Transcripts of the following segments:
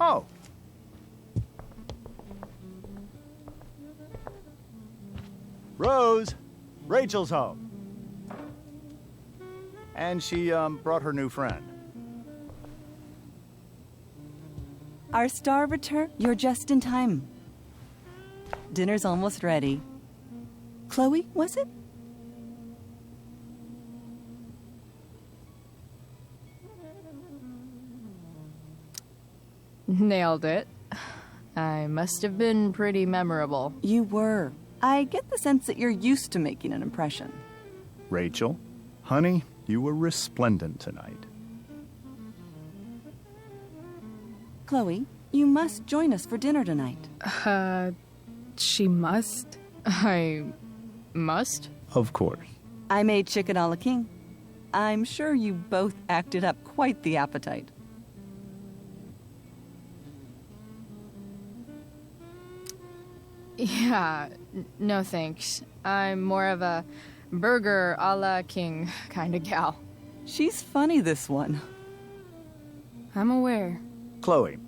Oh. Rose, Rachel's home. And she, brought her new friend. Our starvator, you're just in time. Dinner's almost ready. Chloe, was it? Nailed it. I must have been pretty memorable. You were. I get the sense that you're used to making an impression. Rachel, honey, you were resplendent tonight. Chloe, you must join us for dinner tonight. She must? I must? Of course. I made chicken a la king. I'm sure you both acted up quite the appetite. Yeah, no thanks. I'm more of a burger a la king kind of gal. She's funny, this one. I'm aware. Chloe,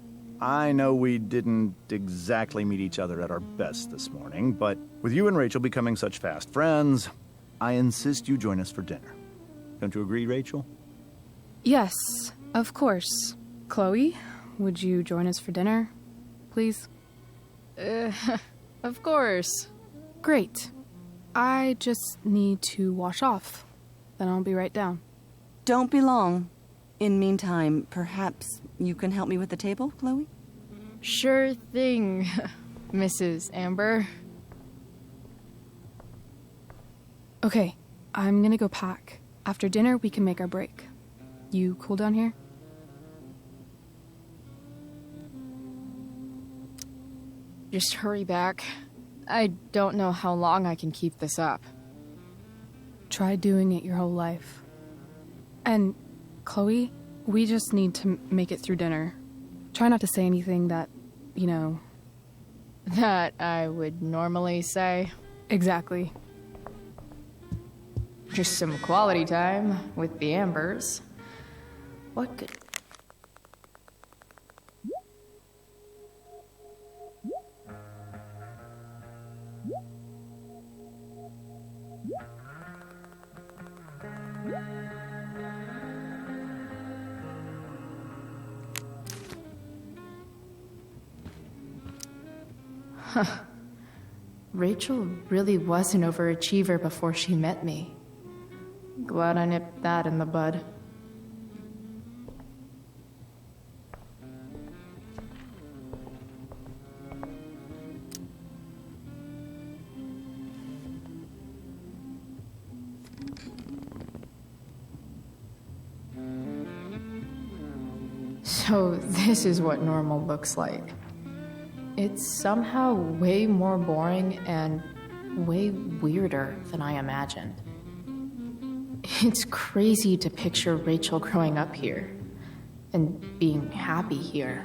I know we didn't exactly meet each other at our best this morning, but with you and Rachel becoming such fast friends, I insist you join us for dinner. Don't you agree, Rachel? Yes, of course. Chloe, would you join us for dinner, please? Of course. Great. I just need to wash off. Then I'll be right down. Don't be long. In meantime, perhaps you can help me with the table, Chloe? Sure thing, Mrs. Amber. Okay, I'm gonna go pack. After dinner, we can make our break. You cool down here? Just hurry back. I don't know how long I can keep this up. Try doing it your whole life. And, Chloe, we just need to make it through dinner. Try not to say anything that, you know... That I would normally say. Exactly. Just some quality time with the Ambers. What could... Huh. Rachel really was an overachiever before she met me. Glad I nipped that in the bud. So this is what normal looks like. It's somehow way more boring and way weirder than I imagined. It's crazy to picture Rachel growing up here and being happy here,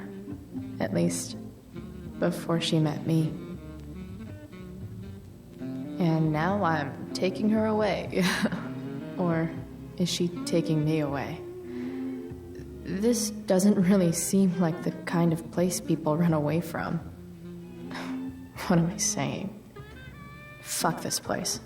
at least before she met me. And now I'm taking her away. Or is she taking me away? This doesn't really seem like the kind of place people run away from. What am I saying? Fuck this place.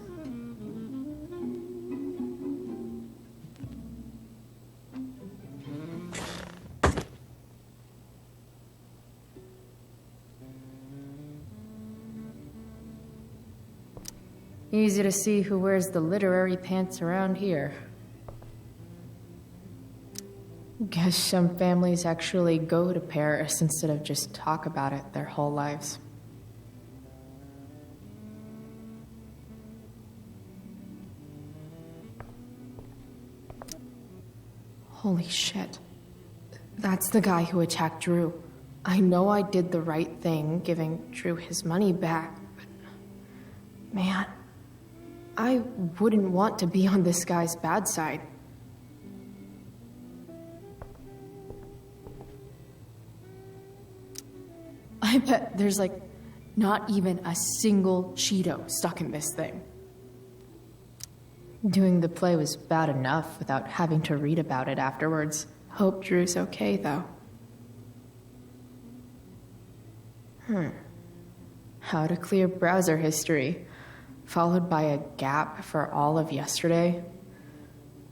Easy to see who wears the literary pants around here. Guess some families actually go to Paris instead of just talk about it their whole lives. Holy shit. That's the guy who attacked Drew. I know I did the right thing giving Drew his money back, but... Man, I wouldn't want to be on this guy's bad side. I bet there's like not even a single Cheeto stuck in this thing. Doing the play was bad enough without having to read about it afterwards. Hope Drew's okay, though. How to clear browser history, followed by a gap for all of yesterday.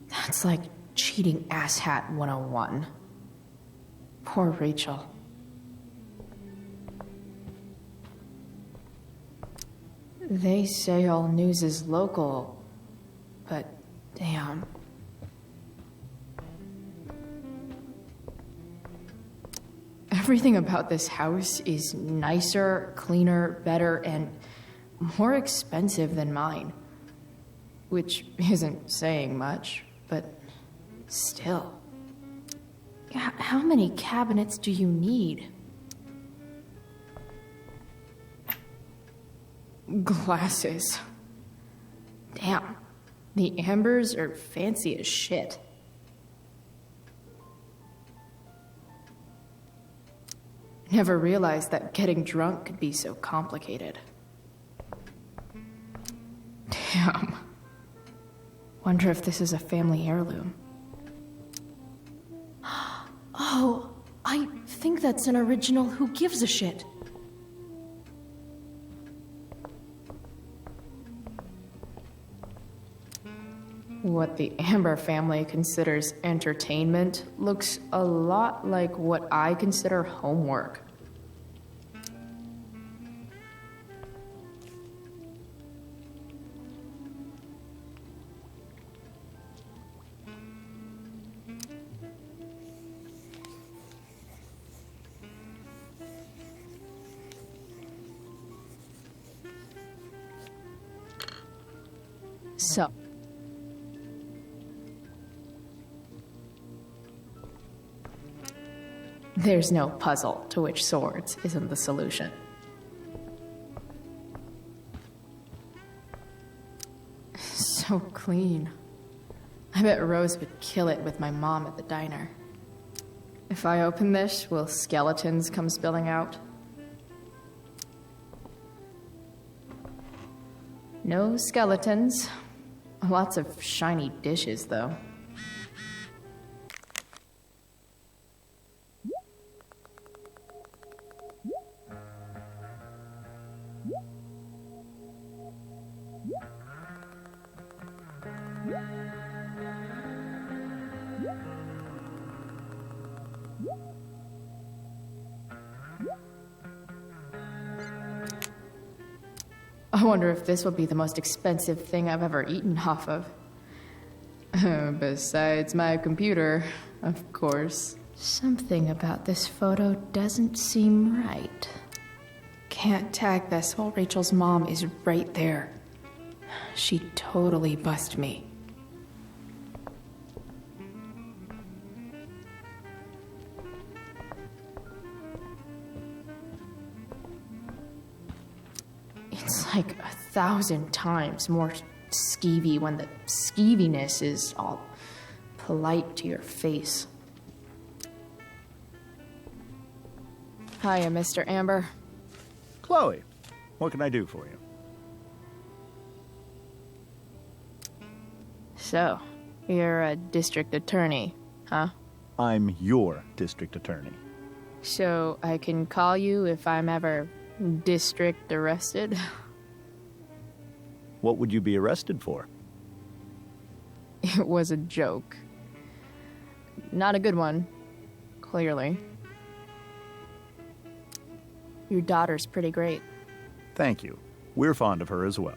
That's like cheating asshat 101. Poor Rachel. They say all news is local, but damn. Everything about this house is nicer, cleaner, better, and more expensive than mine. Which isn't saying much, but still. How many cabinets do you need? Glasses. Damn. The ambers are fancy as shit. Never realized that getting drunk could be so complicated. Damn. Wonder if this is a family heirloom. Oh, I think that's an original Who Gives a Shit. What the Amber family considers entertainment looks a lot like what I consider homework. So, there's no puzzle to which swords isn't the solution. So clean. I bet Rose would kill it with my mom at the diner. If I open this, will skeletons come spilling out? No skeletons. Lots of shiny dishes, though. I wonder if this will be the most expensive thing I've ever eaten off of. Besides my computer, of course. Something about this photo doesn't seem right. Can't tag this while Rachel's mom is right there. She totally bust me. It's like 1,000 times more skeevy when the skeeviness is all polite to your face. Hiya, Mr. Amber. Chloe, what can I do for you? So, you're a district attorney, huh? I'm your district attorney. So I can call you if I'm ever district arrested? What would you be arrested for? It was a joke. Not a good one, clearly. Your daughter's pretty great. Thank you. We're fond of her as well.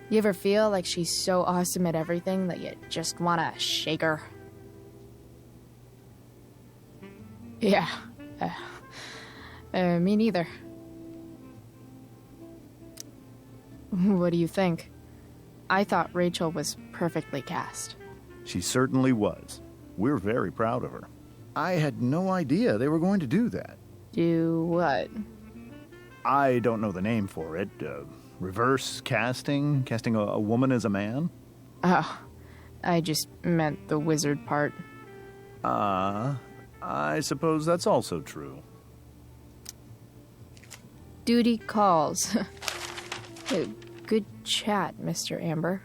You ever feel like she's so awesome at everything that you just want to shake her? Yeah. Me neither. What do you think? I thought Rachel was perfectly cast. She certainly was. We're very proud of her. I had no idea they were going to do that. Do what? I don't know the name for it. Reverse casting? Casting a woman as a man? Oh, I just meant the wizard part. I suppose that's also true. Duty calls. Good chat, Mr. Amber.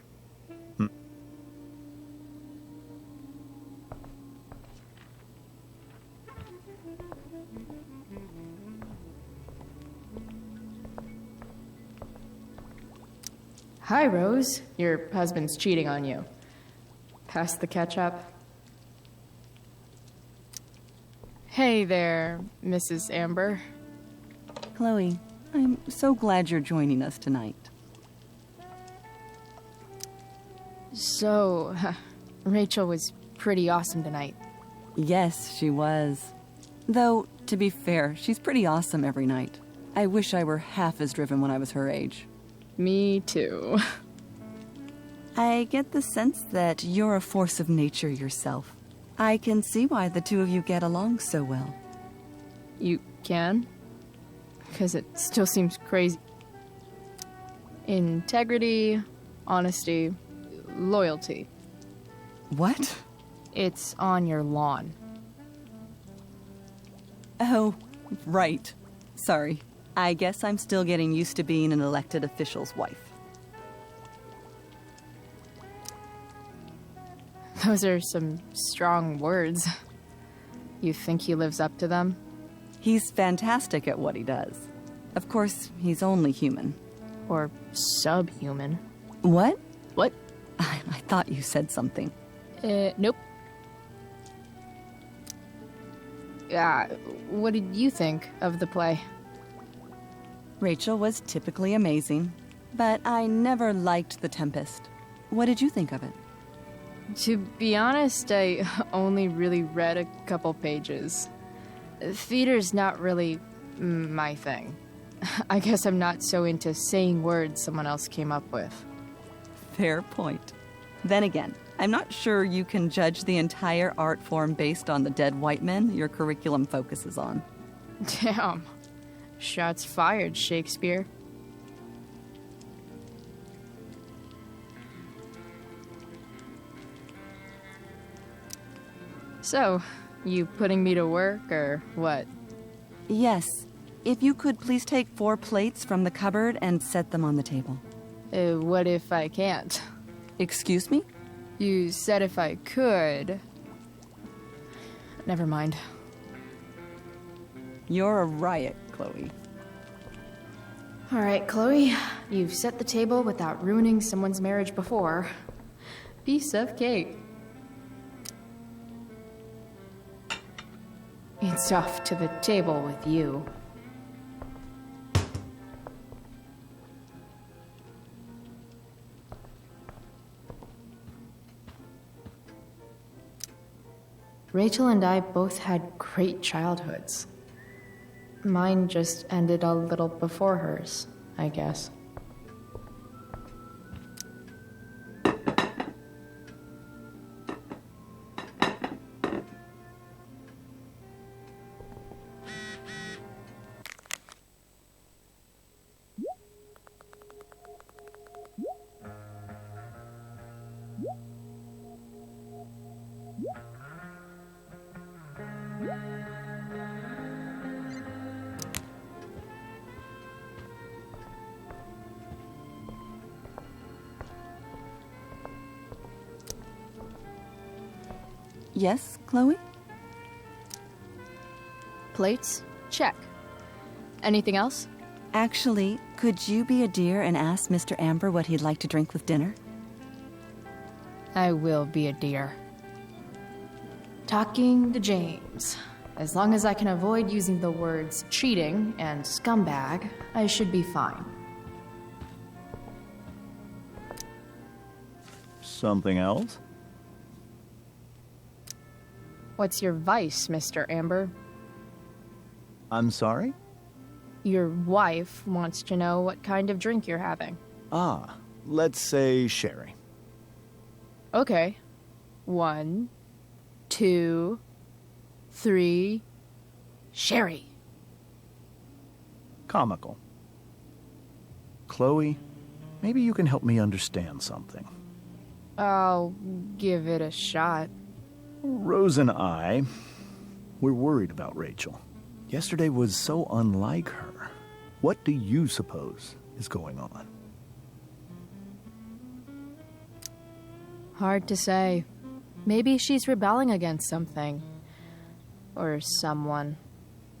Hi, Rose. Your husband's cheating on you. Pass the ketchup. Hey there, Mrs. Amber. Chloe, I'm so glad you're joining us tonight. So, Rachel was pretty awesome tonight. Yes, she was. Though, to be fair, she's pretty awesome every night. I wish I were half as driven when I was her age. Me too. I get the sense that you're a force of nature yourself. I can see why the two of you get along so well. You can? Because it still seems crazy. Integrity, honesty, loyalty. What? It's on your lawn. Oh, right. Sorry. I guess I'm still getting used to being an elected official's wife. Those are some strong words. You think he lives up to them? He's fantastic at what he does. Of course, he's only human. Or subhuman. What? What? I thought you said something. Nope. What did you think of the play? Rachel was typically amazing, but I never liked The Tempest. What did you think of it? To be honest, I only really read a couple pages. Theater's not really my thing. I guess I'm not so into saying words someone else came up with. Fair point. Then again, I'm not sure you can judge the entire art form based on the dead white men your curriculum focuses on. Damn. Shots fired, Shakespeare. So, you putting me to work, or what? Yes. If you could please take 4 plates from the cupboard and set them on the table. What if I can't? Excuse me? You said if I could. Never mind. You're a riot, Chloe. All right, Chloe. You've set the table without ruining someone's marriage before. Piece of cake. It's off to the table with you. Rachel and I both had great childhoods. Mine just ended a little before hers, I guess. Yes, Chloe? Plates? Check. Anything else? Actually, could you be a dear and ask Mr. Amber what he'd like to drink with dinner? I will be a dear. Talking to James. As long as I can avoid using the words cheating and scumbag, I should be fine. Something else? What's your vice, Mr. Amber? I'm sorry? Your wife wants to know what kind of drink you're having. Ah, let's say sherry. Okay. 1, 2, 3. Sherry. Comical. Chloe, maybe you can help me understand something. I'll give it a shot. Rose and I, we're worried about Rachel. Yesterday was so unlike her. What do you suppose is going on? Hard to say. Maybe she's rebelling against something. Or someone.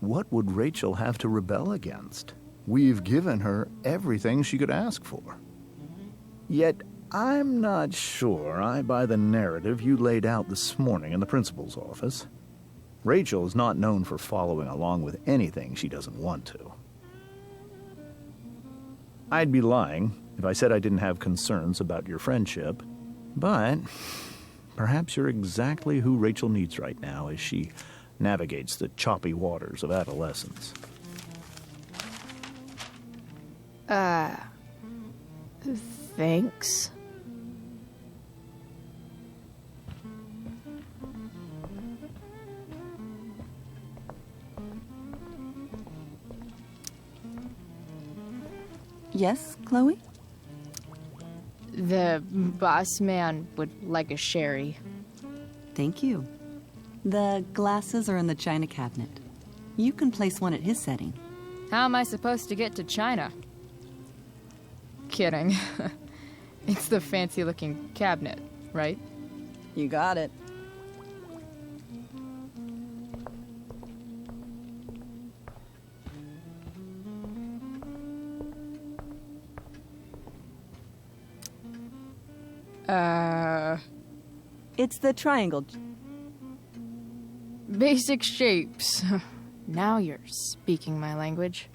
What would Rachel have to rebel against? We've given her everything she could ask for. Yet, I'm not sure I buy the narrative you laid out this morning in the principal's office. Rachel is not known for following along with anything she doesn't want to. I'd be lying if I said I didn't have concerns about your friendship, but perhaps you're exactly who Rachel needs right now as she navigates the choppy waters of adolescence. Thanks. Yes, Chloe? The boss man would like a sherry. Thank you. The glasses are in the china cabinet. You can place one at his setting. How am I supposed to get to China? Kidding. It's the fancy-looking cabinet, right? You got it. It's the triangle. Basic shapes. Now you're speaking my language.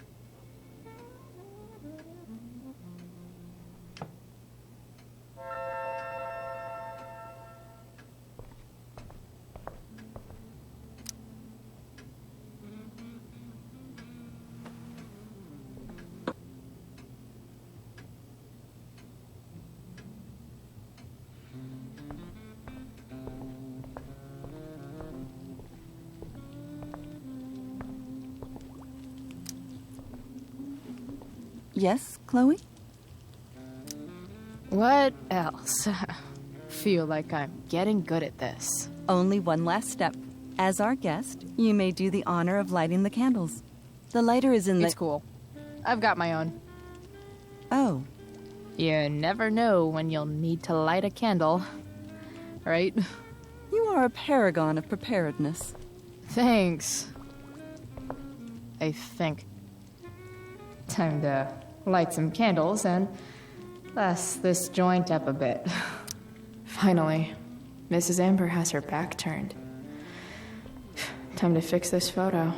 Yes, Chloe? What else? Feel like I'm getting good at this. Only one last step. As our guest, you may do the honor of lighting the candles. The lighter is in the... It's cool. I've got my own. Oh. You never know when you'll need to light a candle. Right? You are a paragon of preparedness. Thanks. I think. Time to light some candles and bless this joint up a bit. Finally, Mrs. Amber has her back turned. Time to fix this photo.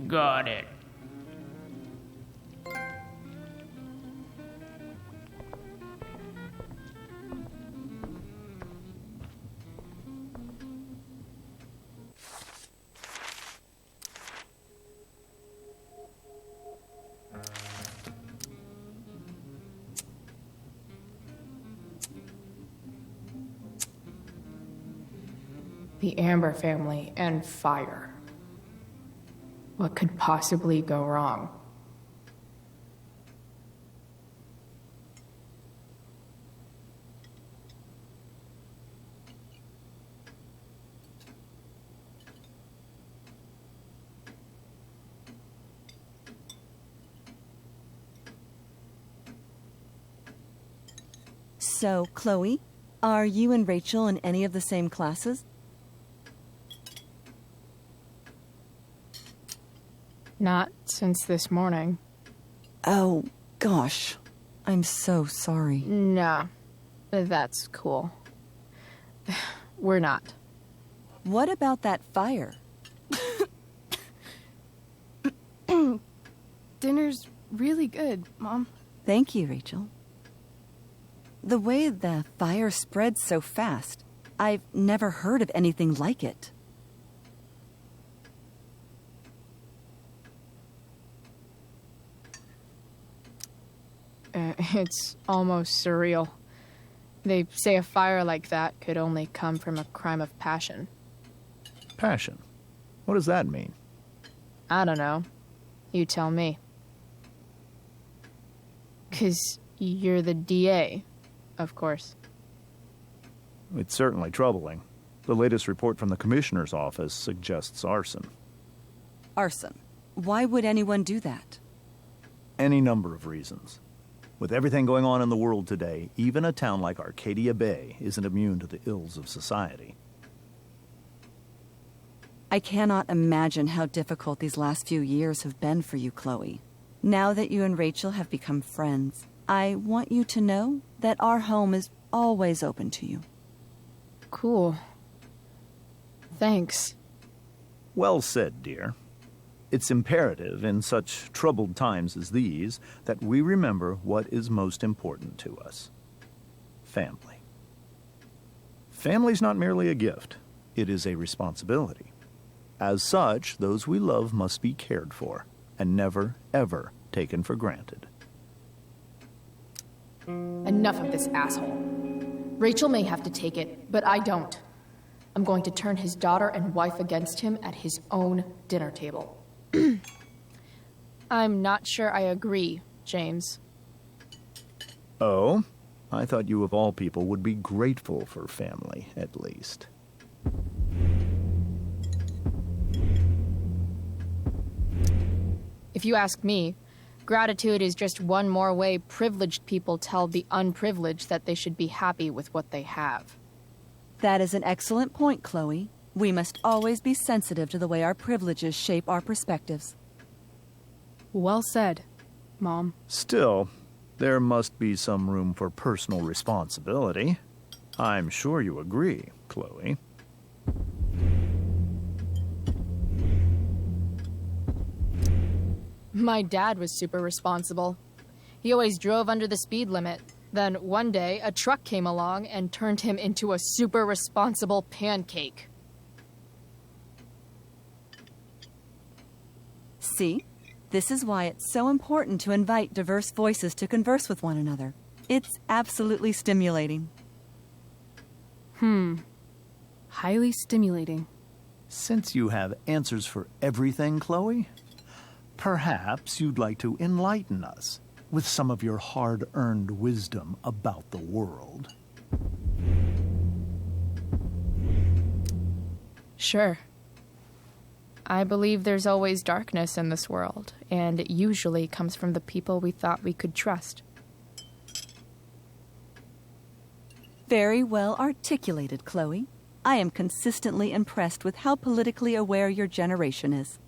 Got it. The Amber family and fire. What could possibly go wrong? So, Chloe, are you and Rachel in any of the same classes? Not since this morning. Oh, gosh. I'm so sorry. Nah, that's cool. We're not. What about that fire? Dinner's really good, Mom. Thank you, Rachel. The way the fire spreads so fast, I've never heard of anything like it. It's almost surreal. They say a fire like that could only come from a crime of passion. Passion? What does that mean? I don't know. You tell me. 'Cause you're the DA, of course. It's certainly troubling. The latest report from the commissioner's office suggests arson. Arson. Why would anyone do that? Any number of reasons. With everything going on in the world today, even a town like Arcadia Bay isn't immune to the ills of society. I cannot imagine how difficult these last few years have been for you, Chloe. Now that you and Rachel have become friends, I want you to know that our home is always open to you. Cool. Thanks. Well said, dear. It's imperative in such troubled times as these that we remember what is most important to us. Family. Family's not merely a gift. It is a responsibility. As such, those we love must be cared for and never, ever taken for granted. Enough of this asshole. Rachel may have to take it, but I don't. I'm going to turn his daughter and wife against him at his own dinner table. I'm not sure I agree, James. Oh? I thought you of all people would be grateful for family, at least. If you ask me, gratitude is just one more way privileged people tell the unprivileged that they should be happy with what they have. That is an excellent point, Chloe. We must always be sensitive to the way our privileges shape our perspectives. Well said, Mom. Still, there must be some room for personal responsibility. I'm sure you agree, Chloe. My dad was super responsible. He always drove under the speed limit. Then one day, a truck came along and turned him into a super responsible pancake. See? This is why it's so important to invite diverse voices to converse with one another. It's absolutely stimulating. Highly stimulating. Since you have answers for everything, Chloe, perhaps you'd like to enlighten us with some of your hard-earned wisdom about the world. Sure. I believe there's always darkness in this world, and it usually comes from the people we thought we could trust. Very well articulated, Chloe. I am consistently impressed with how politically aware your generation is.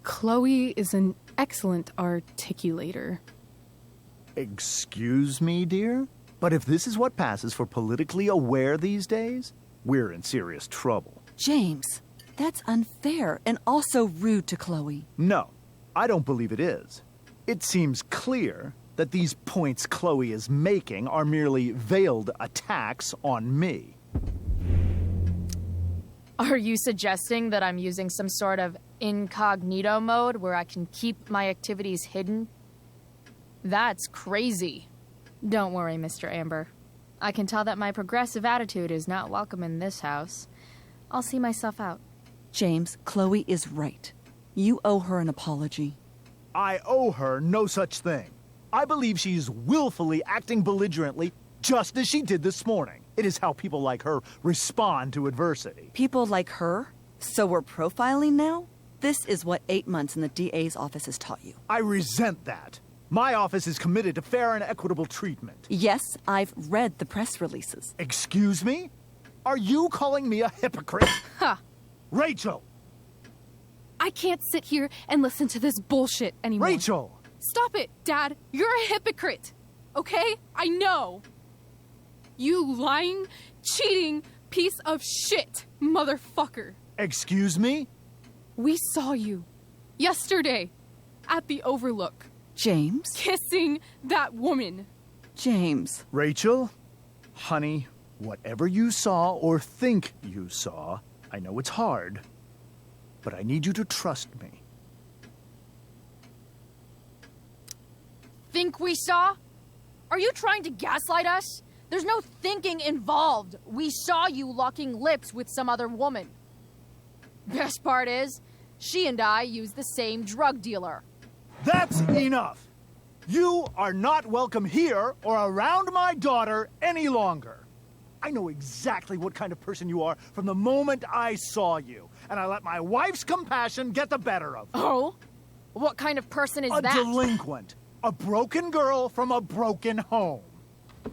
Chloe is an excellent articulator. Excuse me, dear? But if this is what passes for politically aware these days, we're in serious trouble. James, that's unfair and also rude to Chloe. No, I don't believe it is. It seems clear that these points Chloe is making are merely veiled attacks on me. Are you suggesting that I'm using some sort of incognito mode where I can keep my activities hidden? That's crazy. Don't worry, Mr. Amber. I can tell that my progressive attitude is not welcome in this house. I'll see myself out. James, Chloe is right. You owe her an apology. I owe her no such thing. I believe she's willfully acting belligerently just as she did this morning. It is how people like her respond to adversity. People like her? So we're profiling now? This is what 8 months in the DA's office has taught you. I resent that. My office is committed to fair and equitable treatment. Yes, I've read the press releases. Excuse me? Are you calling me a hypocrite? Ha! Rachel! I can't sit here and listen to this bullshit anymore. Rachel! Stop it, Dad. You're a hypocrite. Okay? I know. You lying, cheating piece of shit, motherfucker. Excuse me? We saw you yesterday at the Overlook. James? Kissing that woman. James. Rachel? Honey, whatever you saw or think you saw, I know it's hard, but I need you to trust me. Think we saw? Are you trying to gaslight us? There's no thinking involved. We saw you locking lips with some other woman. Best part is, she and I use the same drug dealer. That's enough! You are not welcome here or around my daughter any longer. I know exactly what kind of person you are from the moment I saw you, and I let my wife's compassion get the better of me. Oh? What kind of person is A that? delinquent. A broken girl from a broken home.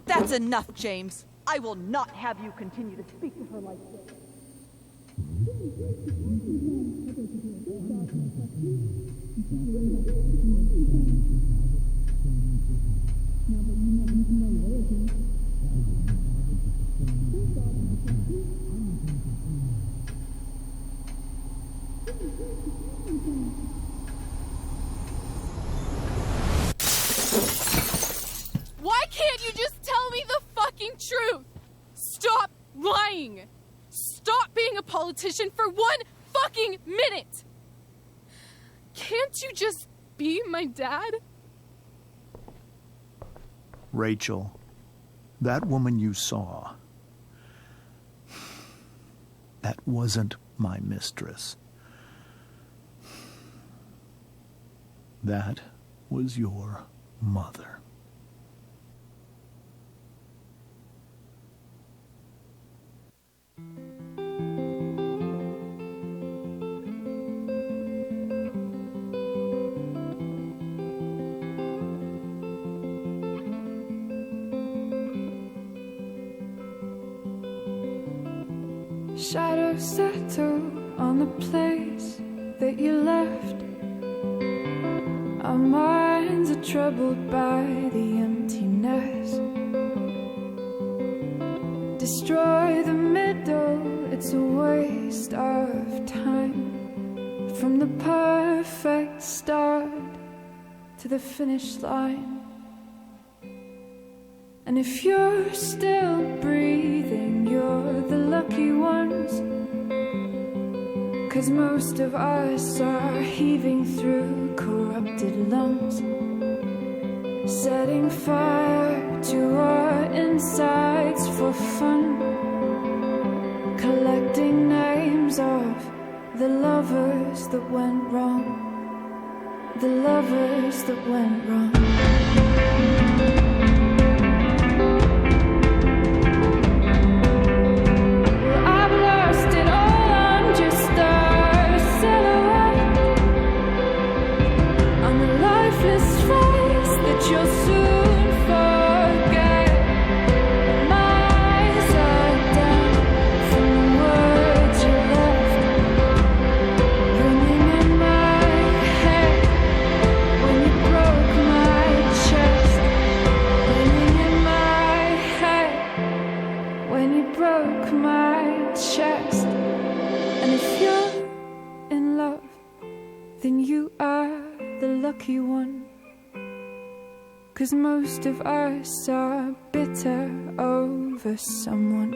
That's enough, James. I will not have you continue to speak to her like this. Why can't you just tell me the fucking truth? Stop lying! Stop being a politician for 1 fucking minute! Can't you just be my dad? Rachel, that woman you saw, that wasn't my mistress. That was your mother. Shadows settle on the place that you left. Our minds are troubled by the emptiness. Destroy the middle, it's a waste of time. From the perfect start to the finish line. And if you're still breathing, you're the lucky ones. 'Cause most of us are heaving through corrupted lungs, setting fire to our insides for fun, collecting names of the lovers that went wrong, the lovers that went wrong. You'll soon forget. My eyes are down from the words you left, ringing in my head when you broke my chest, ringing in my head when you broke my chest. And if you're in love, then you are the lucky one. 'Cause most of us are bitter over someone,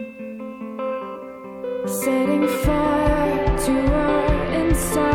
setting fire to our inside.